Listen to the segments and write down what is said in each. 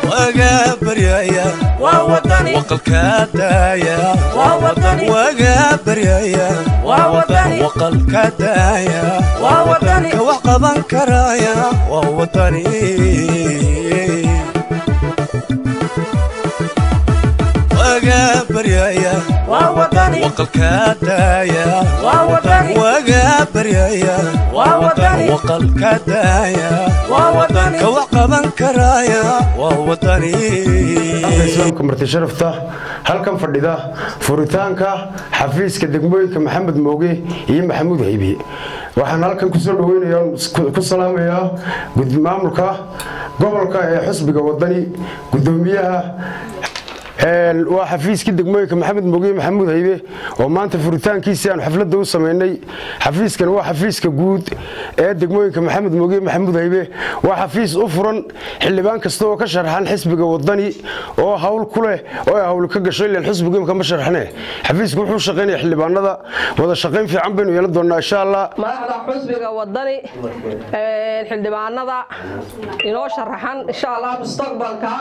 وقابريا ووطني وقلكدايا ووطني وقابريا ووطني وقلكدايا ووطني كوقبان كرايا ووطني وقابريا ووطني وقلكدايا ووطني وقابريا ووطني وقلكدايا ووطني كوقبان كرايا ووطني islaamka marti sharafta halkan fadhida furitaanka xafiiska degmooyinka Maxamed Mooge iyo Maxamuud Haybi waxaan halkan ku soo dhaweynayaa ku salaamayaa gudmaamulka gobolka ee xisbiga wadani gudoomiyaha waa xafiiska degmooyinka Maxamed Mooge Maxamuud Haybi oo maanta furitaankiisa aan xafladda u sameynay xafiiskan waa xafiiska guud ee degmooyinka Maxamed Mooge Maxamuud Haybi waa xafiis u furan xildhibaan kasta oo ka sharxan xisbiga wadani oo hawl ku leh oo hawl ka gashay ilaa xisbiga ma sharxane xafiisku wuxuu shaqeynaa xildhibaanada wada shaqeyn fiican baynu yeelan doonaa insha Allah madaxda xisbiga wadani xildhibaanada inoo sharaxan insha Allah mustaqbalka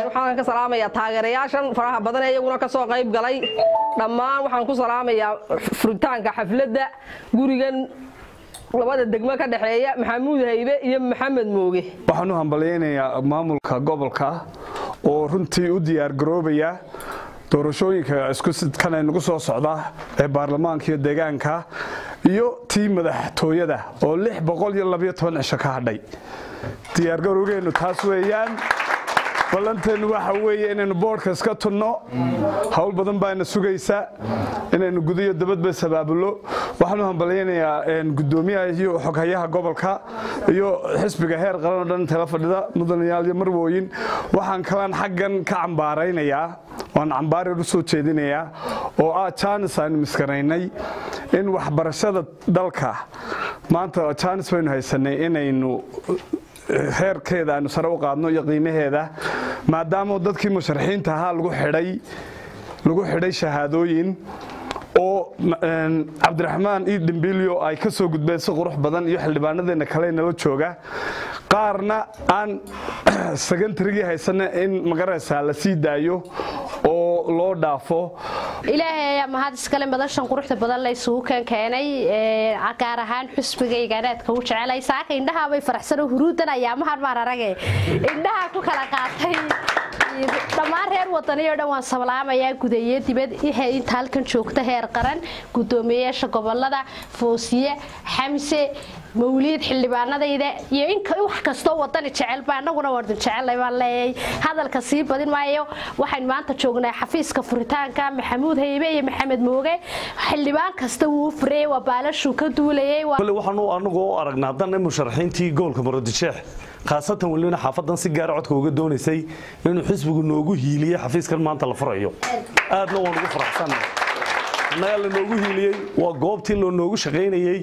waxaan ka salaamayaa taageerayaashan faraha badan ee iyaguna ka soo qayb galay dhammaan waxaan ku salaamayaa furitaanka xafladda gurigan labada degmo ka dhaxeeya Maxamuud Haybe iyo Maxamed Mooge waxaan u hambaleynayaa maamulka gobolka oo runtii u diyaar garoobaya doorashooyinka isku sidkan ay nagu soo socda ee baarlamaanka iyo deegaanka iyo tii madaxtooyada oo 612 cisho ka hadhay diyaar garowgeenu taas weeyaan ballanteenu waxa weeye inaynu boardka iska tunno hawl badan baana sugaysa inaynu gudiyo dabadba sabaabulo waxaan u hambaleynayaa gudoomiyaha iyo xoghayaha gobolka iyo xisbiga heer qaran oo dhan tala fadhida mudanayaal iyo marwooyin waxaan kalaan xaggan ka cambaaraynayaa waan cambaari u soo jeedinayaa oo chance aan miskanaynay in waxbarashada dalka maanta chance baynu haysanay inaynu heerkeeda aanu sare u qaadno iyo qiimaheeda maadaama dadkii musharaxiinta ahaa lagu xidhay shahaadooyin oo Cabdiraxmaan iyo Dimbilio ay ka soo gudbeen si qurux badan iyo xildhibaanadeena kale nala jooga qaarna aan secondary haysan in magaraysa la sii daayo oo loo dhaafo ilaahay ayaa mahad iskale madashan quruxda badan la isugu keenay gaar ahaan xisbigaygaanaadka u jecelay saaka indhaha bay faraxsan oo huruudan ayaa mahad aragay indhaha ku kala qaatay dhammaan reer wadani oo dhan waan salaamayaa gudaye dibad inta halkan joogta heer qaran gudoomiyaasha gobolada Foosiye Xamse mawliid xildhibaanadayda iyo in wax kasto wadani jecel baa anaguna wada jecelay baan leeyahay hadalka sii badin maayo waxaan maanta joognaa xafiiska furitaanka Maxamuud Haybe iyo Maxamed Mooge xildhibaan kasta wuu furay waa baalashu ka duulayay waxaan anagu aragnaa dan musharaxiintii gobolka Muradisheex khaasatan waliina xaafadan si gaar ah codka uga doonaysay inuu xisbigu noogu hiiliyo xafiiskan maanta la furayo aadna waan ugu faraxsanahay naga noogu hiiliyay waa goobtii loo noogu shaqeynayay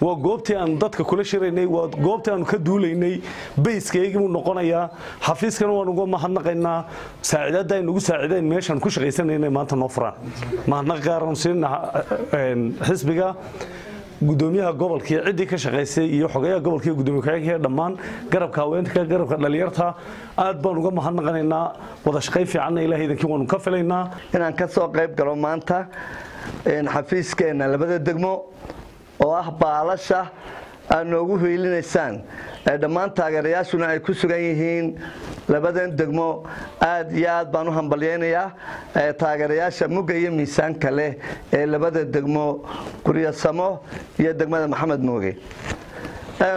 waa goobtii aan dadka kula shiraynay waa goobtii aan ka duulaynay bayskayga uu noqonayaa xafiiskan waan ugu mahadnaqaynaa saacidada ay nagu saacideen meeshan ku shaqeysanaynay maanta noo furaan mahadnaq gaaran siinaa xisbiga gudoomiyaha gobolka cidii ka shaqeysay iyo xogayaha gobolka iyo gudoomiyaha dhammaan garabka haweenka garabka dhalinyarta aad baan uga mahadnaqaynaa wada shaqeyn fiican ilaahay idinkii waan ka filaynaa inaan ka soo qayb galo maanta xafiiskeena labada degmo oo ah baalasha aan noogu hiilinaysaan dhammaan taageerayaashuna ay ku sugan yihiin labadan degmo aad iyo aad baan u hambalyeynaya taageerayaasha mugga iyo miisaanka leh ee labada degmo Kuryasamo iyo degmada Maxamed Mooge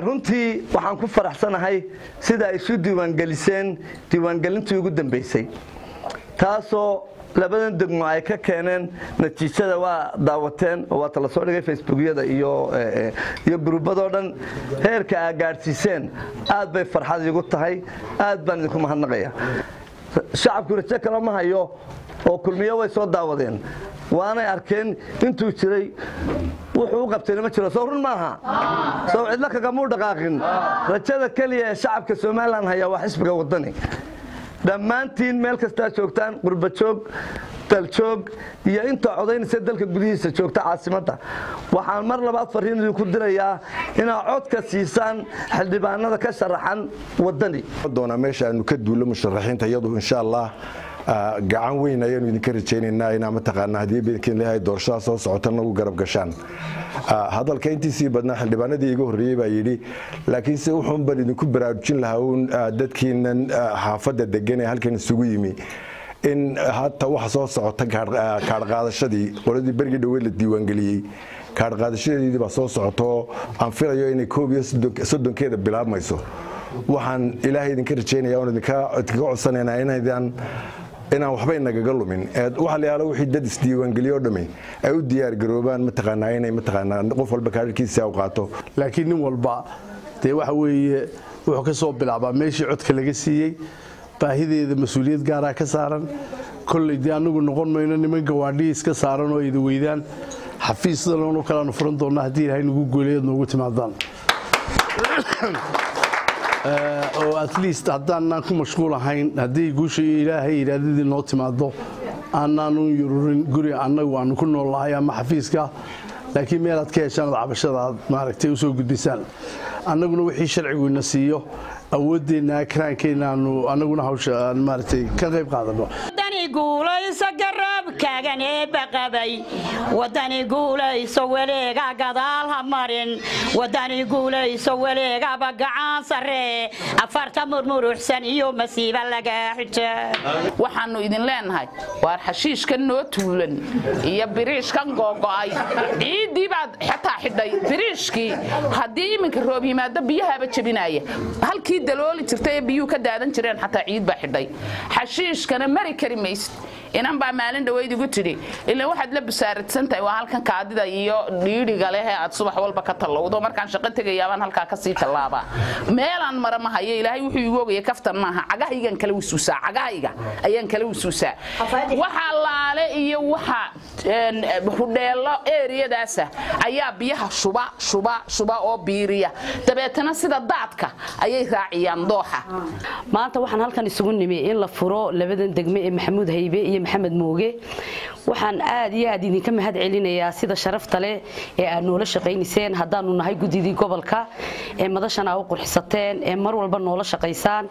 runtii waxaan ku faraxsanahay sida ay isu diiwaangelintii ugu dambeysay taasoo labadan degmo ay ka keeneen natiijada waa daawateen oo waa tala soo dhigay facebookyada iyo gruubadoo dhan heerka ay gaarsiiseen aad bay farxad igu tahay aad baan idinku mahadnaqaya shacabku rajo kale ma hayo oo kulmiye way soo daawadeen waanay arkeen intuu jiray wuxuu u qabtayna ma jiro soo run maaha soo cidla kagamuu dhaqaaqin rajada keliya ee shacabka Soomaaliland haya waa xisbiga wadani dhammaantiin meel kasta joogtaan qurba joog daljoog iyo inta codaynaysa dalka gudihiisa joogta caasimadda waxaan mar labaad fariin idinku dirayaa inaa codka siisaan xildhibaanada ka sharaxan wadani doona meesha aanu ka duulo musharaxiinta iyadu insha Allah gacan weyn ayaan idinka rajaynaynaa inaa mataqaanaa hadii bidinkiin leeyahay doorashada soo socota nagu garab gashaan hadalka intiisii badnaa xildhibaanadii iga horreeyay baa yidhi laakiin se wuxuun baan idinku baraarujin lahaa uun dadkiinan xaafadda degan ee halkan isugu yimi in hata waxa soo socota kaadh qaadashadii qoladii berigi dhaweyd la diiwaangeliyey kaadh qaadashadeedii baa soo socoto aan filayo inay 31 bilaabmayso waxaan ilaahay idinka rajaynayaa oo idinka codsanaynaa inaan waxba inagaga lumin waxa la yaalo wixii dad isdiiwaangeliyo dhami ay u diyaar garoobaan mataqaanaa inay mataqaanaa qof walba kaadhkiisa u qaato laakiin nin walba waxa weeye wuxuu ka soo bilaabaa meeshii codka laga siiyey baahideeda mas'uuliyad gaar ah ka saaran kulli anagu noqon mayno niman gawaadhi iska saaran oo ay weydaan xafiisdan oo kala furan doona hadii ilaahay nagu gooleeyo nagu timaadaan oo at least haddaan ku mashquul ahayn hadii guusha ilaahay iraadadii noo timaado aanan yururin guri anagu aan ku noolahay ama xafiiska laakiin meel aad ka heshaan cabashada maaragtay u soo gudbisaan annaguna wixii sharcigu siiyo awoodeena kraankeena anaguna hawsha maaragtay ka qayb qaadano guulayso garabkaagan ee baqabay wadani guulayso waleega gadaal ha marin wadani guulayso waleega bagacaan sare afarta murmuruxsan iyo masiiba laga xija waxaanu idin leenahay waar xashiishka noo tuulan iyo biriishkan googo'ay ciidii baad xataa xidhay biriishkii haddii iminka roob yimaado biyahaaba jabinaya halkii dalooli jirtay biyuu ka daadan jireen xataa ciid baa xidhay xashiishkana mari kari inan baa maalin dhaweyd igu tidhi ilaa waxaad la basaaradsantahay waa halkan kaadida iyo dhiidhiga leh aad subax walba ka talowdo markaan shaqo tagayaabaan halkaa ka sii tallaabaa meelaan mara ma hayo ilaahay wuxuu igu ogaya kaftan maaha cagahaygan kala wisuusaa cagahayga ayaan kala wisuusaa waxa laale iyo waxa hudheelo eeriyadaasa ayaa biyaha shuba oo biiriya dabeetana sida daadka ayay raaciyaan dooxa maanta waxaan halkan isugu nimi in la furo labadan degme ee Maxamuud Haybe iyo Maxamed Mooge waxaan aad iyo aad idinka mahad celinayaa sida sharafta leh ee aad noola shaqaynayseen haddaanu nahay gudidii gobolka ee madashana u qurxisateen ee mar walba noola shaqaysaan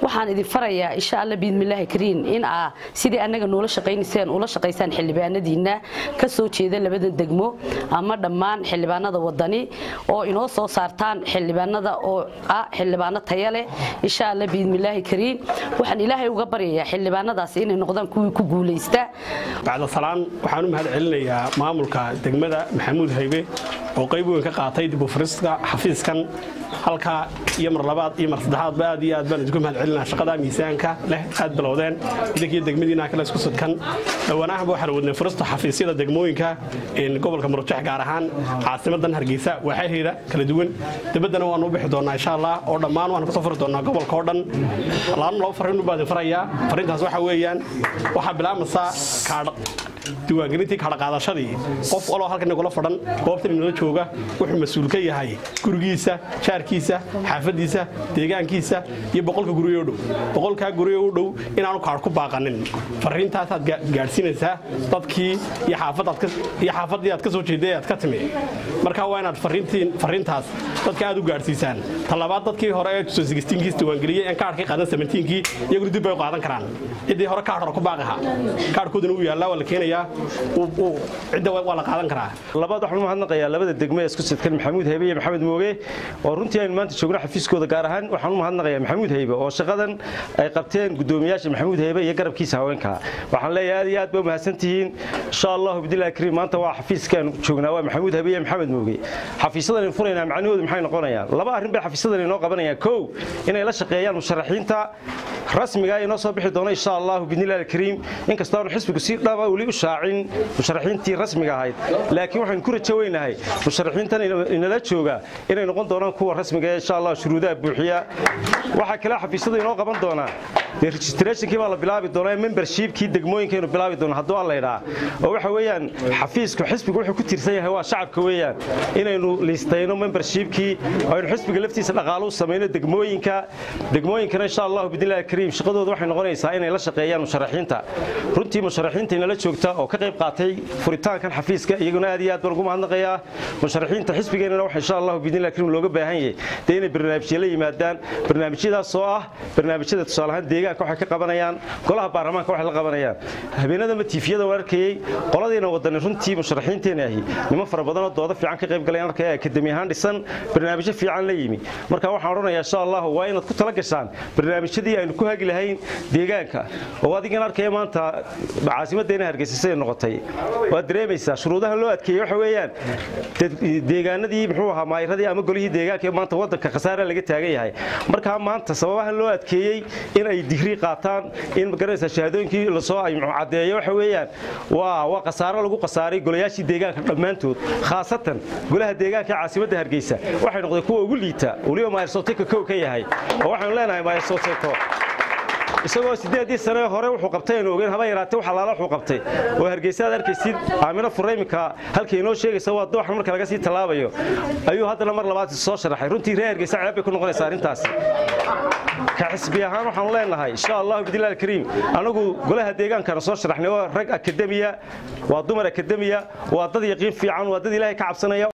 waxaan idin farayaa insha Allah biidmillaahi kariin in sidii anaga noola shaqaynayseen ula shaqaysaan xildhibaanadiina ka soo jeeda labadan degmo ama dhammaan xildhibaanada wadani oo inoo soo saartaan xildhibaanada oo xildhibaano tayo leh insha Allah biidmillaahi kariin waxaan ilaahay uga baryayaa xildhibaanadaas inay noqdaan kuwii ku guuleysta bacda salaan waxaan u mahad celinayaa maamulka degmada Maxamuud Haybe oo qayb weyn ka qaatay dib u furiska xafiiskan halka iyo mar labaad iyo mar saddexaad aad iyo aad baan idinku mahad celinaa shaqada miisaanka leh aad bilowdeen idinka degmadiina kala isku sodkan dhawanaha waxaan wadnay furista xafiisyada degmooyinka in gobolka Murujeex gaar ahaan caasimadan Hargeysa waxayheeda kala duwan dibadana waan u bixi doonaa insha Allah oo dhammaan waan ka soo furi doonaa gobolka oo dhan laan loo fariin u baadin farayaa fariintaas waxa weeyaan waxa bilaabmaysa kaadh diiwaangelintii kaadh qaadashadii qof walba halkan nagula fadhan goobtan inoo jooga wuxuu mas'uul ka yahay gurigiisa shaarkiisa xaafadiisa deegaankiisa iyo boqolka guriyo dhow boqolka guriyo u dhow inaanu kaadh ku baaqanin fariintaas aad gaarsiinaysaa dadkii iyo xaafadii aad ka soo jeeday aad ka timi marka waa inaad fariintaas dadka aad u gaarsiisaan talabaad dadkii hore ee 2016 diiwaangeliyay in kaadhkii qaadan 17kii iyagu dib ay qaadan karaan cidii hore kaadh hore ku baaqaha kaadhkooduna uu yaala wala keenaya cidda waa la qaadan karaa labaad waxaan u mahadnaqayaa labada degme isku sidkan Maxamuud Haybe iyo Maxamed Mooge oo runtii aan maanta joogno xafiiskooda gaar ahaan waxaan u mahadnaqayaa Maxamuud Haybe oo shaqadan ay qabteen gudoomiyaasha Maxamuud Haybe iyo garabkiisa haweenka waxaan leeyahay aad iyo aad baa mahadsantihiin insha Allah bidilaahi kariim maanta waa xafiiskan joognaa waa Maxamuud Haybe iyo Maxamed Mooge xafiisadan in furayna macnaheedu maxay noqonayaan laba arrin bay xafiisadan inoo qabanayaan koow inay la shaqeeyaan musharaxiinta rasmiga inoo soo bixi doona insha Allah bidilaahi kariim in kasta oo xisbigu si dhaba wali u shaacin musharaxiintii rasmiga ahayd laakiin waxaan ku rajo weynahay musharaxiintan inala jooga inay noqon doonaan kuwa rasmiga ah insha Allah shuruudaha buuxiya waxa kale xafiisyadu inoo qaban doonaa registrationkii baa la bilaabi doonaa membershipkii degmooyinkeenu bilaabi doonaa hadduu alla yidhaa oo waxa weeyaan xafiisku xisbigu wuxuu ku tiirsan yahay waa shacabka weeyaan inaynu liistayno membershipkii aynu xisbiga laftiisa dhaqaalo u samayno degmooyinkana insha Allah bidilaahi kariim shaqadooda waxay noqonaysaa inay la shaqeeyaan musharaxiinta runtii musharaxiinta inala joogta oo ka qayb qaatay furitaankan xafiiska iyaguna aad iyo aad baan ugu mahadnaqayaa musharaxiinta xisbigeena waxa insha Allah bidilaahi kariim looga baahan yahay inay barnaamijyo la yimaadaan barnaamijyadaas oo ah barnaamijyada tusaalahan deegaanka waxay ka qabanayaan golaha baarlamaanka waxay la qabanayaan habeenada ma tiifiyada warkayay qoladiina wadani runtii musharaxiinteena ahi nimo fara badan oo dooda fiican ka qayb galayaan arkay akademi ahaan dhisan barnaamijyo fiican la yimi marka waxaan oranayaa insha Allah waa inaad ku tala gashaan barnaamijyadii aynu ku hagi lahayn deegaanka oo adigan arkay maanta caasimadeena Hargeysa noqotay waa dareemaysaa shuruudaha loo adkeeyay waxa weeyaan deegaanadii muxuu ahaa maayiradii ama golihii deegaanka ee maanta wadanka khasaare laga taagan yahay marka maanta sababaha loo adkeeyay in ay digri qaataan in magaranaysa shahaadooyinkii la soo ay cadeeyo waxa weeyaan waa khasaaro lagu khasaaray golayaashii deegaanka dhammaantood khaasatan golaha deegaanka caasimadda Hargeysa waxay noqday kuwa ugu liita waliba Maayarsooteka kow ka yahay oo waxaan leenahay Maayarsooteko isagoo 8 sano hore wuxuu qabtay inuu ogeyn haba yaraatay waxa laala wuxuu qabtay oo Hargeysa aad arkaysid Aamina Fureymka halkii inoo sheegaysa waa dooxan marka laga sii talaabayo ayuu haddana mar labaad soo sharaxay runtii reer Hargeysa ceeb ay ku noqonaysaa arintaas ka xisbi ahaan waxaan leenahay insha Allah bidilaahi kariim anagu golaha deegaanka soo sharaxnay waa rag akademiya waa dumar akademiya waa dad yaqiin fiican waa dad Ilaahay ka cabsanaya